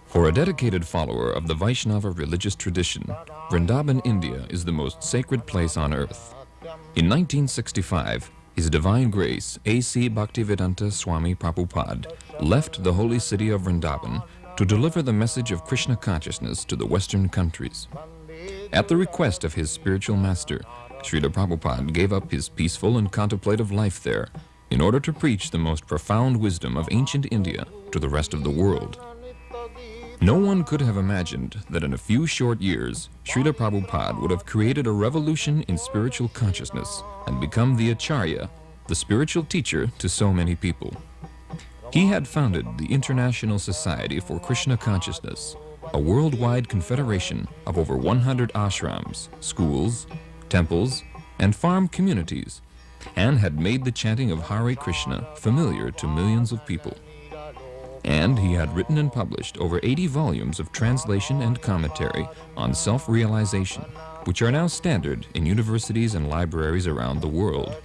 For a dedicated follower of the Vaishnava religious tradition, Vrindavan, India is the most sacred place on earth. In 1965, His Divine Grace A.C. Bhaktivedanta Swami Prabhupada left the holy city of Vrindavan to deliver the message of Krishna consciousness to the Western countries. At the request of his spiritual master, Srila Prabhupada gave up his peaceful and contemplative life there in order to preach the most profound wisdom of ancient India to the rest of the world. No one could have imagined that in a few short years, Srila Prabhupada would have created a revolution in spiritual consciousness and become the Acharya, the spiritual teacher to so many people. He had founded the International Society for Krishna Consciousness, a worldwide confederation of over 100 ashrams, schools, temples, and farm communities, and had made the chanting of Hare Krishna familiar to millions of people. And he had written and published over 80 volumes of translation and commentary on self-realization, which are now standard in universities and libraries around the world.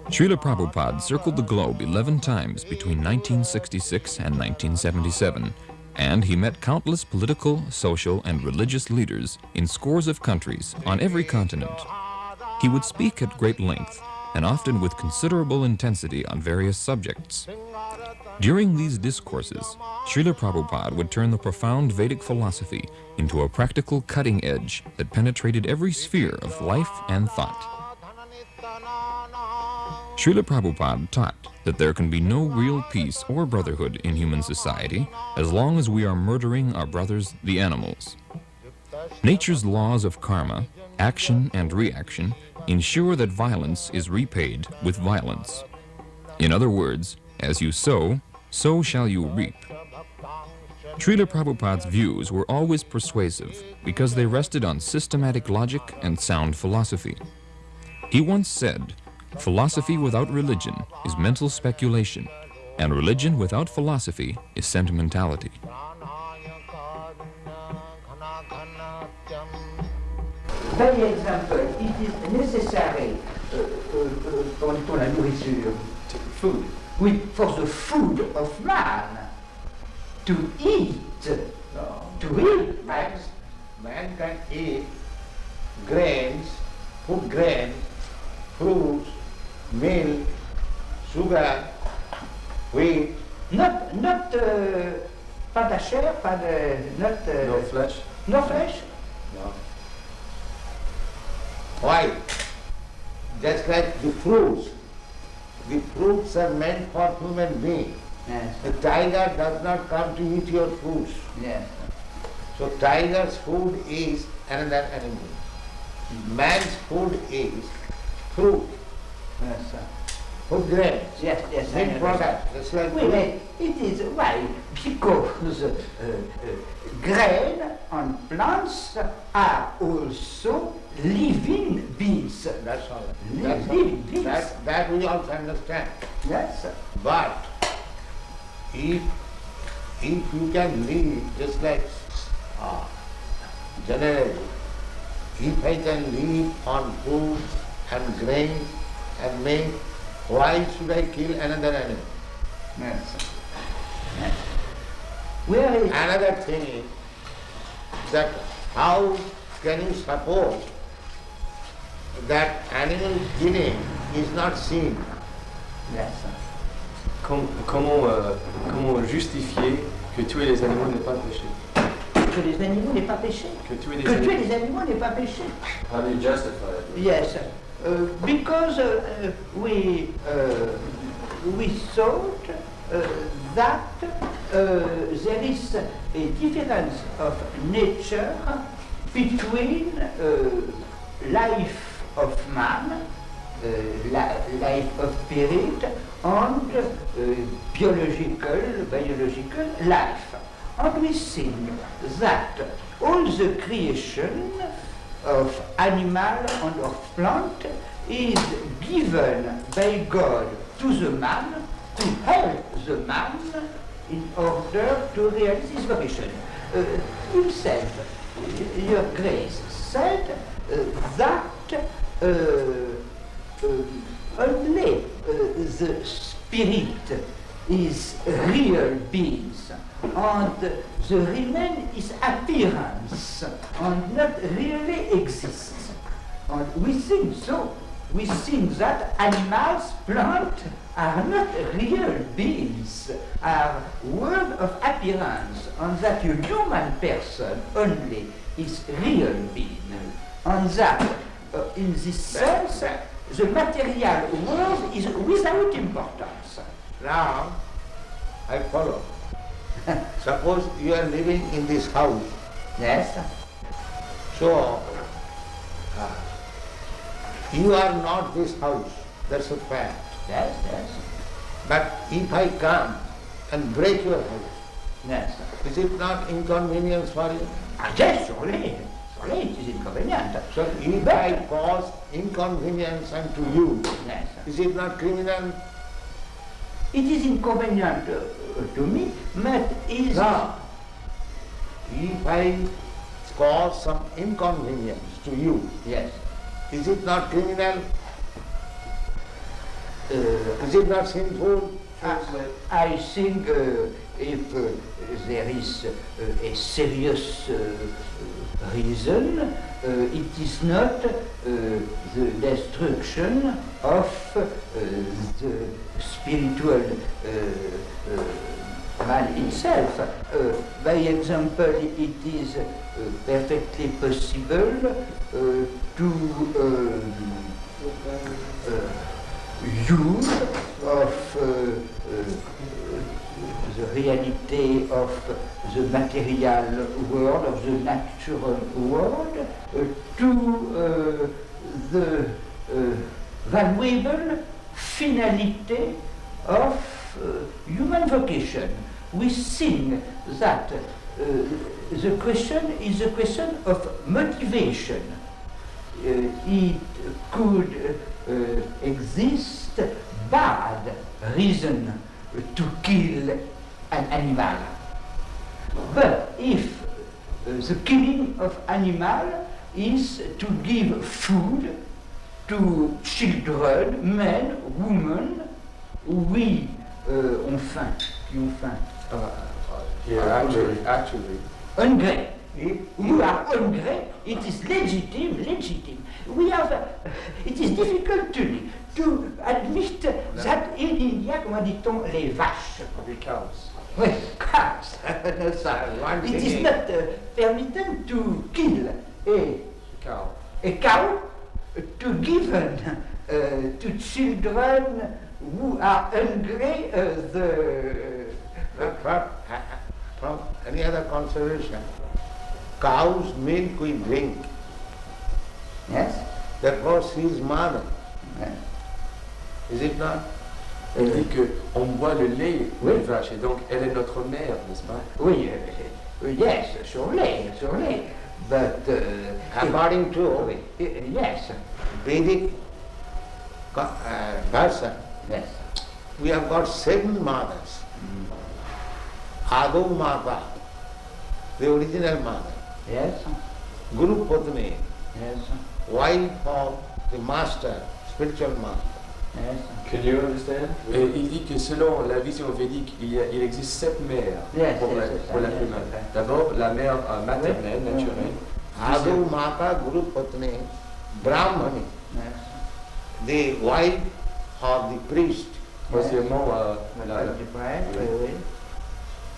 Srila Prabhupada circled the globe 11 times between 1966 and 1977, and he met countless political, social, and religious leaders in scores of countries on every continent. He would speak at great length, and often with considerable intensity on various subjects. During these discourses, Srila Prabhupada would turn the profound Vedic philosophy into a practical cutting edge that penetrated every sphere of life and thought. Srila Prabhupada taught that there can be no real peace or brotherhood in human society as long as we are murdering our brothers, the animals. Nature's laws of karma, action and reaction, ensure that violence is repaid with violence. In other words, as you sow, so shall you reap. Srila Prabhupada's views were always persuasive because they rested on systematic logic and sound philosophy. He once said, "Philosophy without religion is mental speculation, and religion without philosophy is sentimentality." By example, it is necessary for la nourriture, food, for the food of man to eat. Man can eat grains, food grains, fruits, milk, sugar, wheat. Not pas de chair, pas de No flesh. No flesh. No. Why? Just like the fruits. The fruits are meant for human beings. Yes. The tiger does not come to eat your fruits. Yes. So tiger's food is another animal. Man's food is fruit, Yes, sir. food grains, Yes, yes. I milk products. That's like Oui, mais it is why? Because grain and plants are also living beings. That's all. Living beings. That we also understand. Yes. But if you can live just like generally, if I can live on food and grains and milk, why should I kill another animal? Yes. Yes. Where is Another thing is that how can you suppose that animal killing is not sin? Yes. Comment justifier que tuer les animaux n'est pas péché? Que les animaux n'est pas péché. Que tuer Que tuer les animaux n'est pas péché. How do you justify it? Yes, because we thought that there is a difference of nature between life of man, life of spirit, and biological life. And we think that all the creation of animal and of plant is given by God to the man to help the man in order to realize his vocation. Himself, Your Grace said that only the spirit is real beings, and the remain is appearance, and not really exists. And we think so. We think that animals, plants, are not real beings, are world of appearance, and that a human person only is real being. And that, in this sense, the material world is without importance. Now, I follow. Suppose you are living in this house. Yes. So, you are not this house. That's a fact. Yes, yes. But if I come and break your house, Yes. is it not inconvenience for you? Yes, surely. Surely it is inconvenient. So if I cause inconvenience unto you, Yes. is it not criminal? It is inconvenient to me, but is... No. If I cause some inconvenience to you, Yes. is it not criminal? Is it not sinful? I think if there is a serious reason, it is not the destruction of the spiritual man itself. By example, it is perfectly possible to use of the reality of the material world, of the natural world, to the valuable finality of human vocation. We think that the question is a question of motivation. It could exist bad reason to kill an animal. But if the killing of animal is to give food to children, men, women, oui, ont faim, qui ont faim. Actually, Hungry. Who are hungry, it is legitimate. We have, it is difficult to admit that in India, comment dit-on, les vaches. the cows. Oui, cows. No, sir. It is not permitted to kill Cow. a cow to give to children who are hungry From any other consideration, cow's milk we drink. Yes? Therefore she is mother. Yes. Is it not? On dit qu'on boit le lait Oui. des vaches et donc elle est notre mère, n'est-ce pas? Oui, yes, surely. But According to yes, Vedic version, yes. we have got 7 mothers. Adu Mata, the original mother. Yes, Guru Padme, yes, wife of the master, spiritual master. yes. Can you understand? Et il dit que selon la vision védique, il existe 7 mères Yes, pour yes, la yes, humaine. yes. D'abord, la mère maternelle, Oui. naturelle. Adu Mata, Guru Padme, Brahmani, Yes. the wife of the priest, Troisièmement, Oui.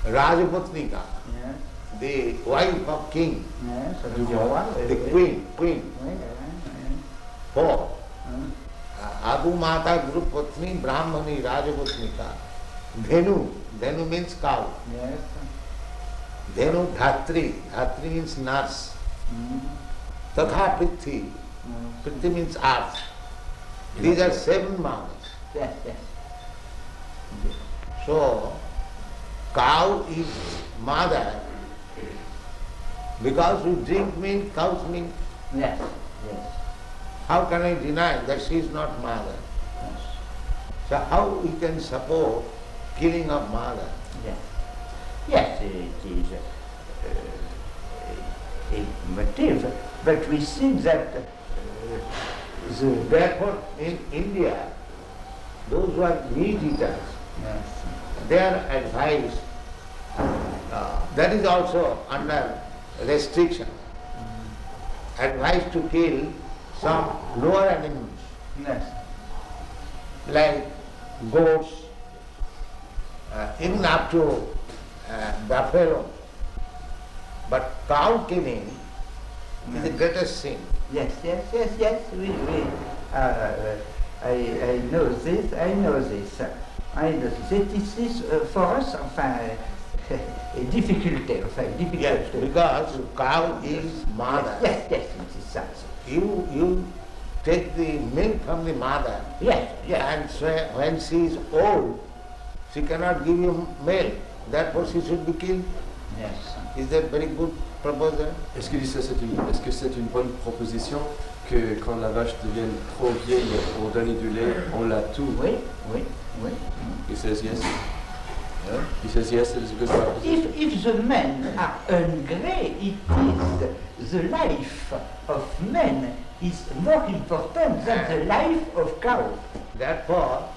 Rajaputnika, Yes, the wife of king, yes. the queen. Oui. 4. Adu Mata, Guru Patni, Brahmani, Rajaputnika. Dhenu means cow. Yes. Dhenu Dhatri, Dhatri means nurse. Tatha Prithi, Prithi means earth. These are 7 mothers. Yes, yes. So, cow is mother because we drink milk, cow's milk. Yes, yes. How can I deny that she is not mother? Yes. So how we can support killing of mother? Yes. Yes, it is a motive, but we think that Therefore, in India, those who are meat eaters, Yes. they are advised, that is also under restriction, advised to kill some lower animals Yes. like goats, even up to buffalo. But cow killing is the greatest sin. Yes, yes, yes, yes. I know this. I know this. I know this. It is for us, enfin, a difficulty. Enfin, Yes, difficulty. because cow is mother. Yes, yes, it is such. You take the milk from the mother, Yes, yes. and so when she is old, she cannot give you milk. Therefore, she should be killed. Yes. Is that very good proposal? Est-ce que c'est une bonne proposition que quand la vache devient trop vieille pour donner du lait, on la tue? Oui, oui, oui. He says yes. He says yes, it is a good proposition. If the men are hungry, it is the life of men is more important than the life of cow. Therefore,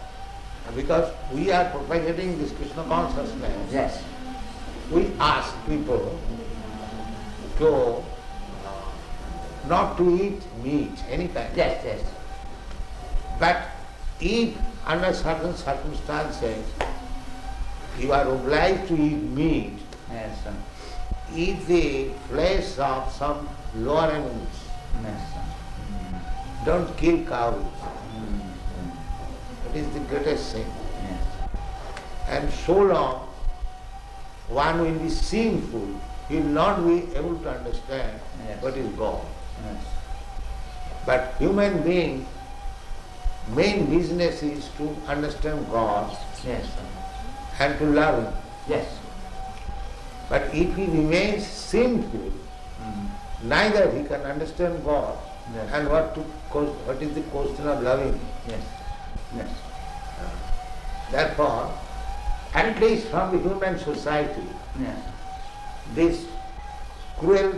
because we are propagating this Krishna consciousness, Yes. we ask people to not to eat meat, any kind. Yes, yes. But if under certain circumstances you are obliged to eat meat, Yes. eat the flesh of some lower animals. Yes. Don't kill cows. It is the greatest sin. Yes. And so long one will be sinful, he will not be able to understand Yes. what is God. Yes. But human being, main business is to understand God Yes. and to love Him. Yes. But if he remains sinful, neither he can understand God Yes. and what is the question of loving Him. Yes. Yes. Therefore, at least from the human society, Yes. this cruel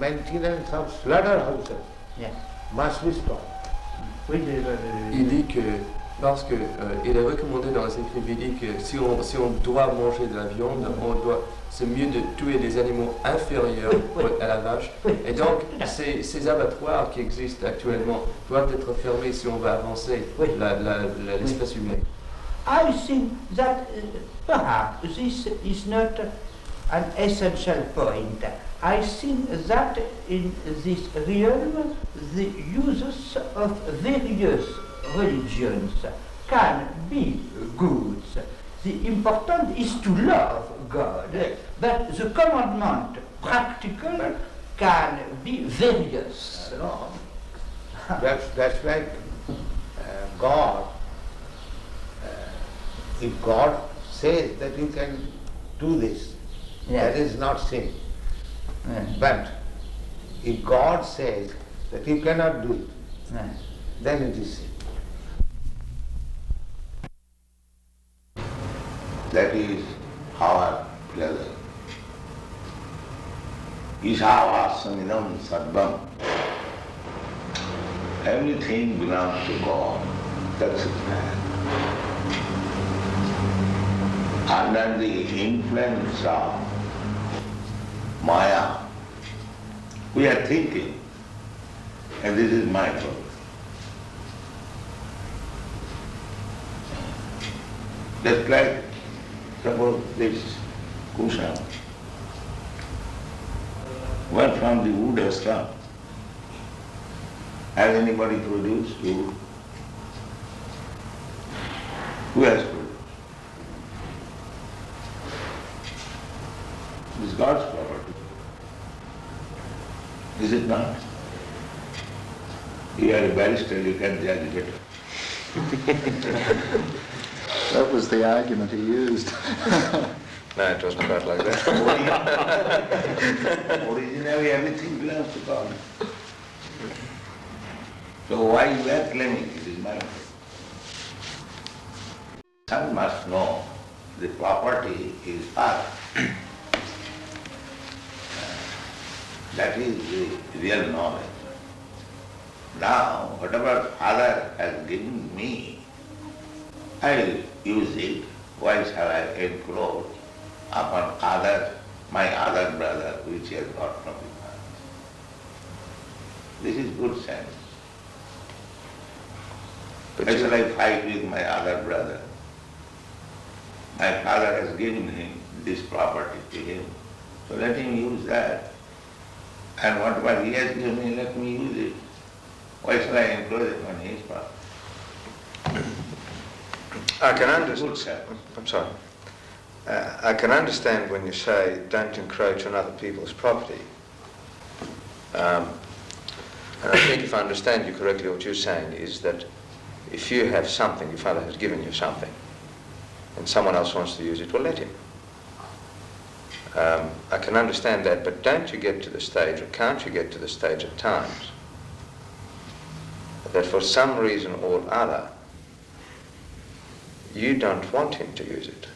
maintenance of slaughterhouses Yes. must be stopped. Oui, Il dit que parce que il est recommandé dans les écrits védiques que si on doit manger de la viande, c'est mieux de tuer des animaux inférieurs Oui, oui. à la vache. Oui. Et donc ces abattoirs qui existent actuellement doivent être fermés si on veut avancer Oui. l'espèce humaine. I think that perhaps this is not an essential point. I think that in this realm the uses of various religions can be good. The important is to love God, Yes. but the commandment practical can be various. No, that's like God. If God says that you can do this, that is not sin. Yes. But if God says that you cannot do it, Yes. then it is sin. That is our pleasure. Isavasamidam sarvam. Everything belongs to God. That's it, man. Under the influence of Maya, we are thinking, and this is my fault. Just like, suppose this cushion where from the wood has come. Has anybody produced wood? Who has produced? It is God's property. Is it not? You are a barrister, you can judge better. That was the argument he used. No, it wasn't quite like that. Originally everything belongs to God. So why you are claiming it is my fault? One must know the property is Father. That is the real knowledge. Now, whatever Father has given me, I will use it. Why shall I encroach upon my other brother, which he has got from his father? This is good sense. Why shall I fight with my other brother? My father has given him this property to him, so let him use that. And whatever he has given me, let me use it. Why shall I encroach upon his property? I can understand. I'm sorry. I can understand when you say don't encroach on other people's property. And I think if I understand you correctly, what you're saying is that if you have something, your father has given you something, and someone else wants to use it, well, let him. I can understand that, but don't you get to the stage, or can't you get to the stage at times, that for some reason or other, you don't want him to use it?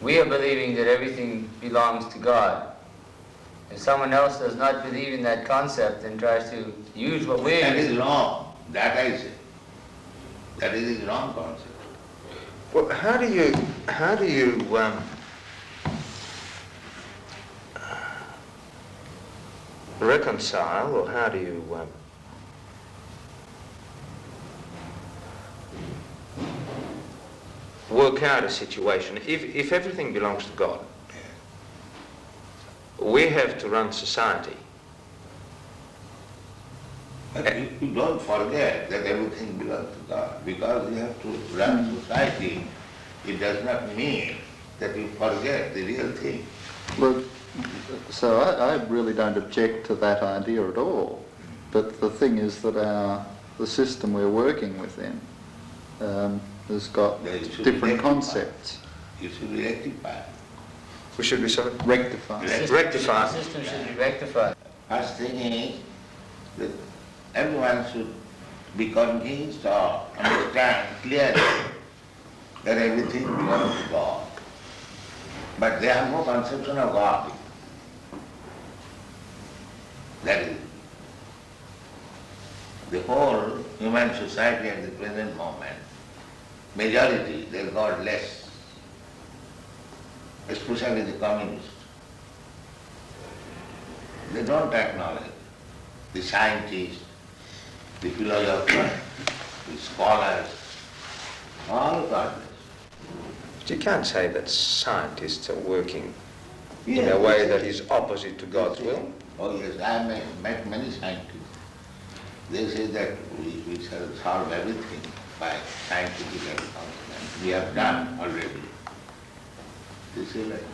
We are believing that everything belongs to God. If someone else does not believe in that concept and tries to use what we're That using, is wrong. That I say. That is the wrong concept. Well, how do you reconcile, or how do you work out a situation if everything belongs to God? We have to run society. But you don't forget that everything belongs to God. Because you have to run society, it does not mean that you forget the real thing. Look, so I really don't object to that idea at all. But the thing is that the system we're working within has got different concepts. You should be rectified. We should be sorry? Rectified. Rectify. the system should be rectified. First thing is that everyone should be convinced or understand clearly that everything belongs to God. But they have no conception of God. That is the whole human society at the present moment. Majority, they are godless, especially the communists. They don't acknowledge the scientists, the philosophers, the scholars, all godless. But you can't say that scientists are working in a way that is opposite to God's will. Oh yes, I have met many scientists. They say that we shall solve everything by scientific advancement. We have done already. This is like,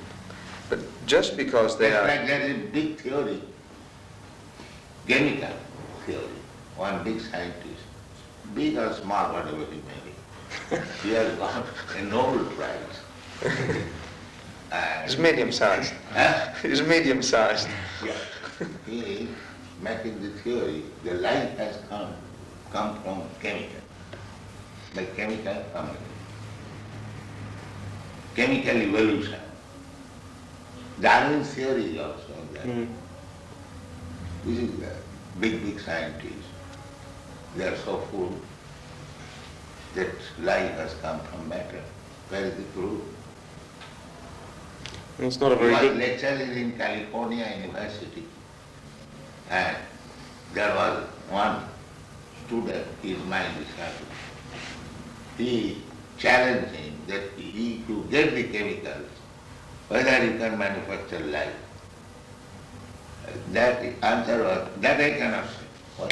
But just because they that's are... like there is a big theory, chemical theory, one big scientist, big or small, whatever he may be. He has got a Nobel Prize. It's medium-sized. Huh? It's medium-sized. Yeah. He is making the theory, the life has come from chemical, by chemical coming. Chemical evolution. Darwin's theory is also that. This is the big scientists. They are so full that life has come from matter. Where is the proof? It's not a He very was good... lecturing in California University, and there was one student, his mind is happy. He challenged him that if you get the chemicals, whether you can manufacture life. That answer was, that I cannot say. Why?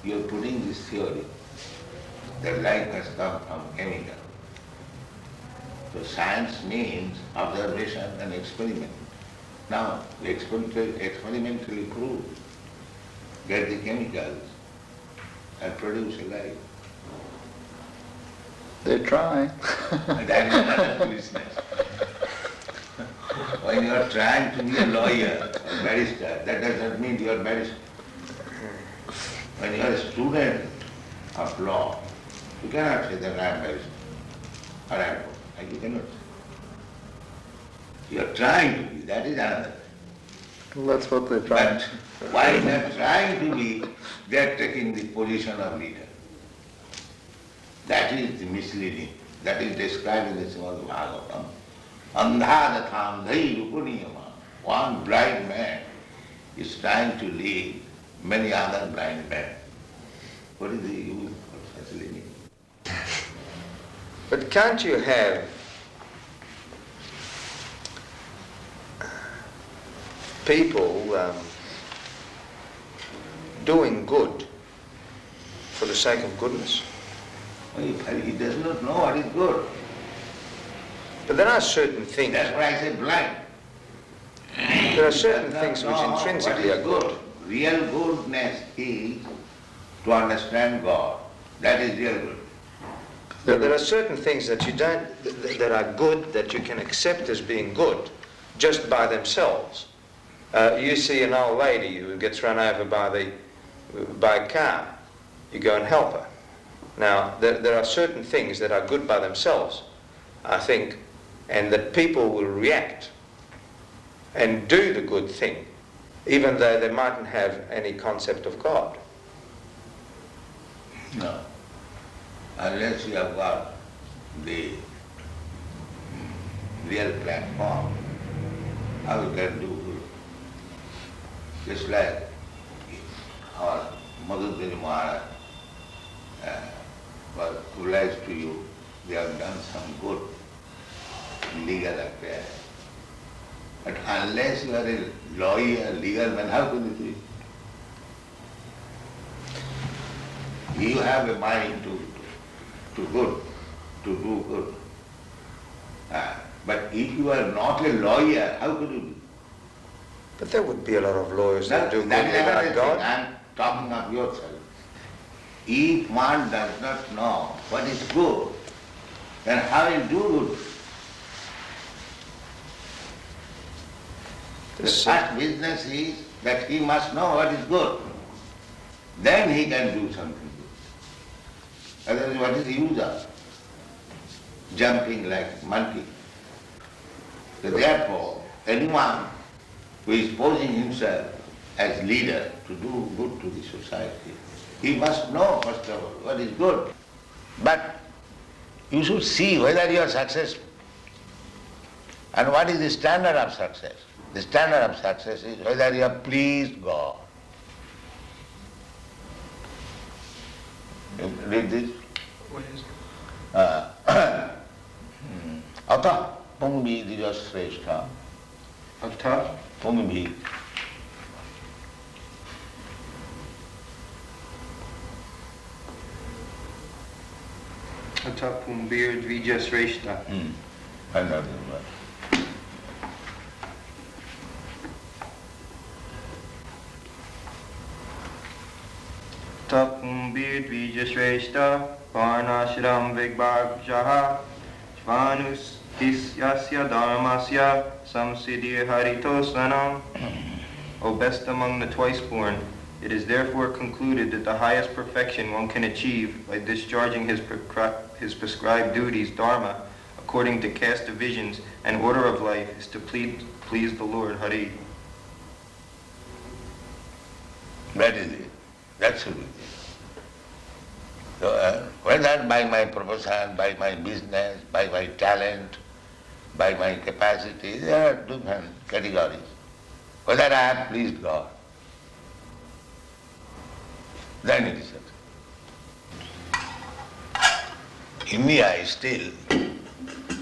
You are putting this theory that life has come from chemical. So science means observation and experiment. Now, we experimentally prove, get the chemicals and produce a life. They're trying. And that is another business. When you are trying to be a lawyer or barrister, that does not mean you are barrister. When you are a student of law, you cannot say that I am barrister or advocate. You cannot say. You are trying to be, that is another thing. Well, that's what they're trying. But while they are trying to be, they are taking the position of leader. That is misleading. That is described in the Srimad Bhagavatam. Andhadatham dhai rupuniyama. One blind man is trying to lead many other blind men. What is the use of such leading? But can't you have people doing good for the sake of goodness? He does not know what is good. But there are certain things. That's why I say blind. There are certain things which intrinsically are good. Real goodness is to understand God. That is real good. There are certain things that you don't, that are good, that you can accept as being good, just by themselves. You see an old lady who gets run over by a car. You go and help her. Now, there are certain things that are good by themselves, I think, and that people will react and do the good thing, even though they mightn't have any concept of God. No. Unless you have got the real platform, how you can do good? Just like our Madhudari Maharaj was obliged to you, they have done some good legal affair. But unless you are a lawyer, legal man, how can you do it? You have a mind to do good. But if you are not a lawyer, how could you do it? But there would be a lot of lawyers that do good That is without God. I am talking of yourself. If one does not know what is good, then how will do good? The first business is that he must know what is good. Then he can do something good. Otherwise, what is the use of jumping like monkey? So therefore, anyone who is posing himself as leader to do good to the society, he must know first of all what is good. But you should see whether you are successful. And what is the standard of success? The standard of success is whether you have pleased God. You read this? What is it? Atha pungbi dijasreshta. Atha Pungbi. Atha pumbir dvijasreshta. Another word. Tapumbir dvijasreshta varnashram vigbhagjaha jvanus isyasya dharmasya samsiddhi haritosvanam. O best among the twice-born, it is therefore concluded that the highest perfection one can achieve by discharging his prescribed duties, dharma, according to caste divisions and order of life, is to please the Lord, Hari. That is it. That should be it. So, whether by my profession, by my business, by my talent, by my capacity, there are different categories. Whether I have pleased God, then it is it. India is still,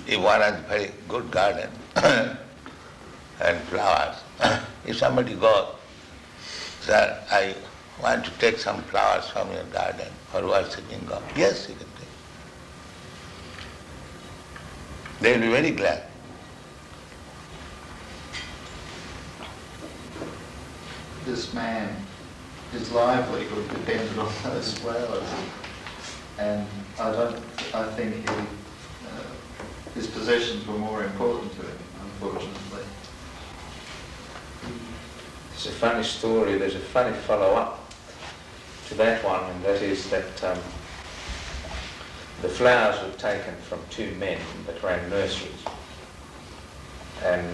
if one has a very good garden and flowers, if somebody goes, sir, I want to take some flowers from your garden for worshipping God. Yes, you can take. They will be very glad. This man, his livelihood depended on those flowers, and I think his possessions were more important to him, unfortunately. It's a funny story. There's a funny follow-up to that one, and that is that the flowers were taken from two men that ran nurseries, and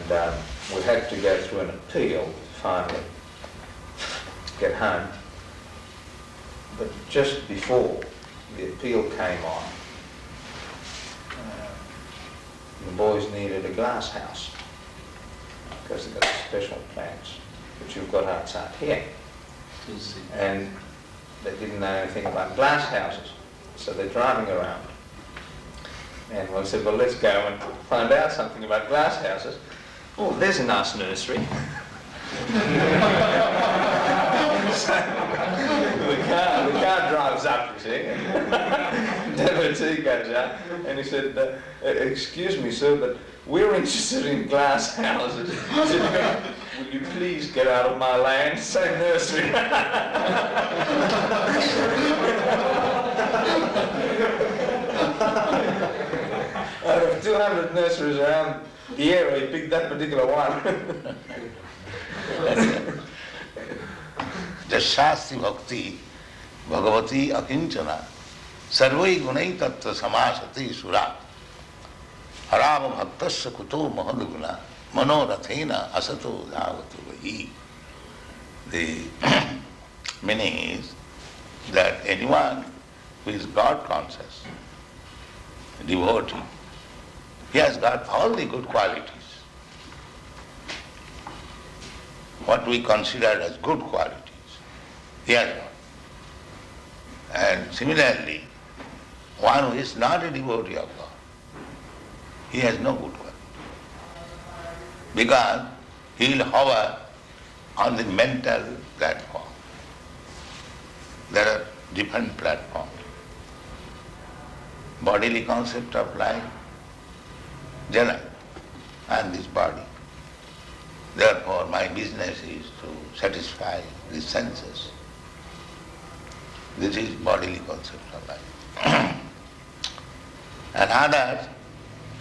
we had to go through an appeal finally to get home. But just before the appeal came on, The boys needed a glass house because they've got special plants, which you've got outside here. And they didn't know anything about glass houses, so they're driving around. And one said, well, let's go and find out something about glass houses. Oh, there's a nice nursery. So the car drives up, you see. Devotee goes out and he said, excuse me, sir, but we're interested in glass houses. He said, will you please get out of my land? Say nursery. Out of 200 nurseries around the area, he picked that particular one. Jashasti bhakti bhagavati akinchana sarvai gunai tattva samasati sura harava bhaktasya kuto mahadguna manorathena asato dhavatu vahi. The meaning is that anyone who is God conscious, devotee, he has got all the good qualities. What we consider as good qualities, he has got. And similarly, one who is not a devotee of God, he has no good quality. Because he will hover on the mental platform. There are different platforms. Bodily concept of life, general, and this body. Therefore, my business is to satisfy the senses. This is bodily concept of life. And others,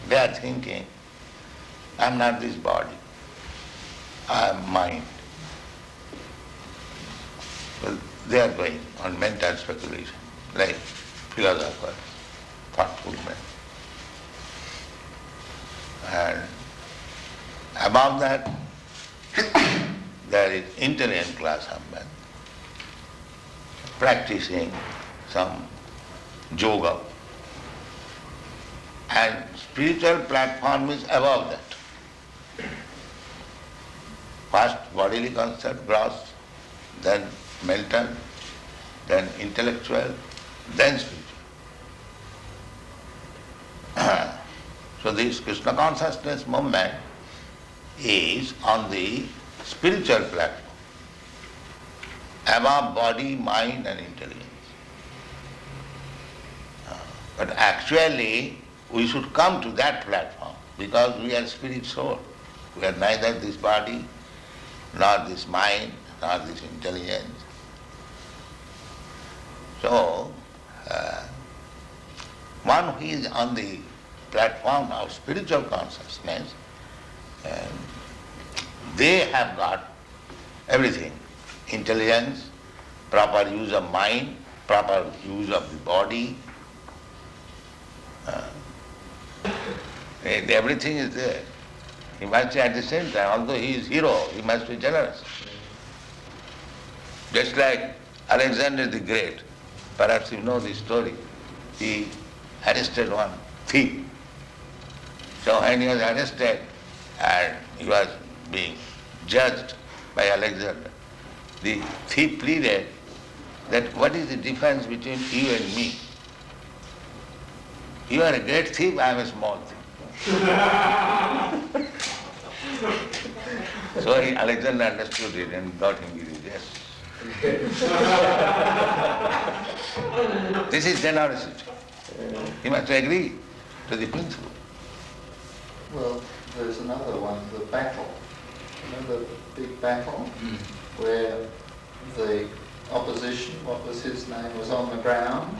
they are thinking, I am not this body, I am mind. Well, they are going on mental speculation, like philosophers, thoughtful men. And above that, there is intelligent class of men practicing some yoga. And spiritual platform is above that. First bodily concept, gross, then mental, then intellectual, then spiritual. So this Krishna consciousness movement is on the spiritual platform, above body, mind and intelligence. But actually we should come to that platform because we are spirit soul. We are neither this body, nor this mind, nor this intelligence. So, one who is on the platform of spiritual consciousness, they have got everything. Intelligence, proper use of mind, proper use of the body. Everything is there. He must be at the same time, although he is hero, he must be generous. Just like Alexander the Great, perhaps you know the story, he arrested one thief. So when he was arrested and he was being judged by Alexander, the thief pleaded that what is the difference between you and me? You are a great thief, I am a small thief. So Alexander understood it and got him with yes. This is generosity. He must agree to the principle. Well, there's another one, the battle. Remember the big battle where the opposition, what was his name, was on the ground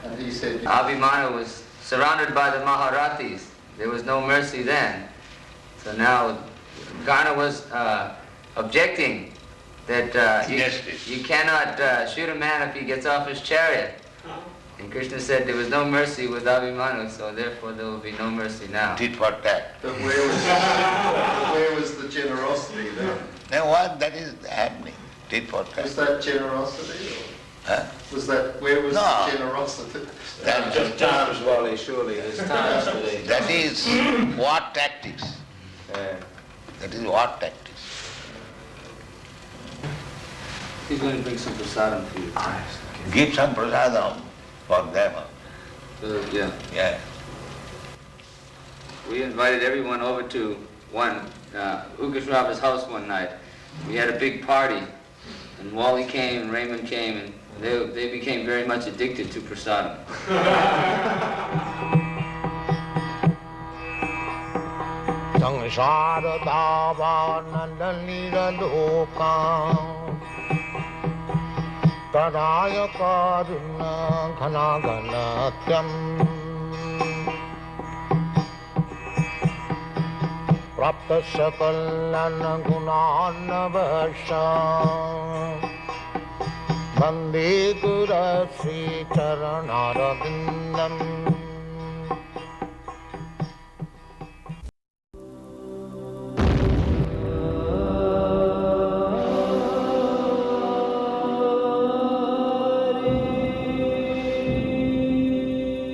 and he said... Abhimanyu was surrounded by the Maharathis. There was no mercy then. So now Karna was objecting that you cannot shoot a man if he gets off his chariot. And Krishna said there was no mercy with Abhimanyu, so therefore there will be no mercy now. Tit for tat. But where was the generosity then? Now what that is happening? Tit for tat. Was that generosity? Huh? Where was No. the generosity? That, Just times, Wally, surely, there's times today. that is war tactics. Yeah. That is war tactics. He's going to bring some prasadam for you. Give some prasadam for them. Yeah. Yeah. We invited everyone over to Ukashrava's house one night. We had a big party, and Wally came and Raymond came, and they became very much addicted to prasadam. Prapta sakalan gunan vasha Bande Gura Sri Charanara Vindam